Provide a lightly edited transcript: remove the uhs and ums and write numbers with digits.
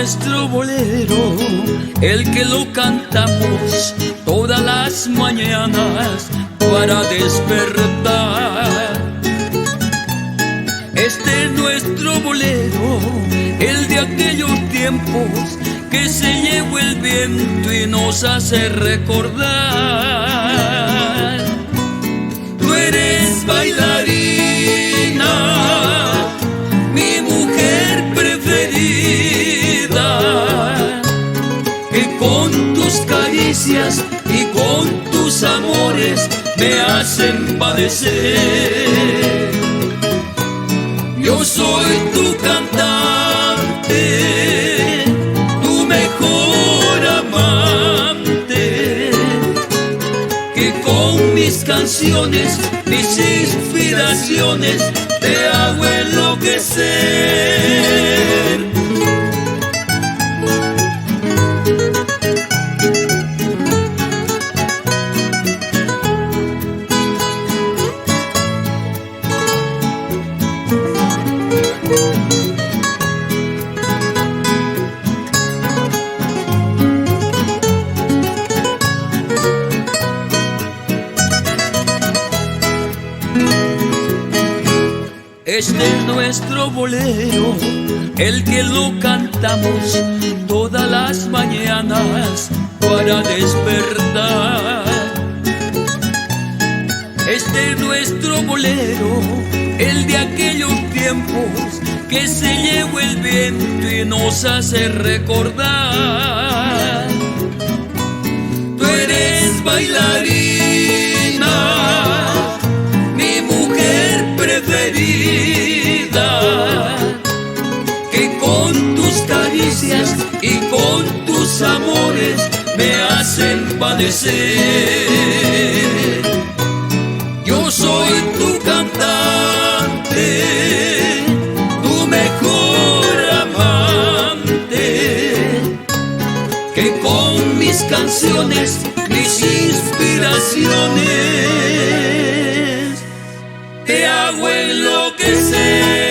nuestro bolero, el que lo cantamos todas las mañanas para despertar. Este es nuestro bolero, el de aquellos tiempos que se llevó el viento y nos hace recordar. Tú eres bailarina, mi mujer preferida, que con tus caricias y con tus amores me hacen padecer. Yo soy tu cantante, tu mejor amante, que con mis canciones, mis inspiraciones, te hago enloquecer. Este es nuestro bolero, el que lo cantamos todas las mañanas para despertar. Este es nuestro bolero, el de aquellos tiempos que se llevó el viento y nos hace recordar. Tú eres bailarina, mi mujer preferida, que con tus caricias y con tus amores me hacen padecer. Yo soy tu cantante, tu mejor amante, que con mis canciones, mis inspiraciones, te hago enloquecer.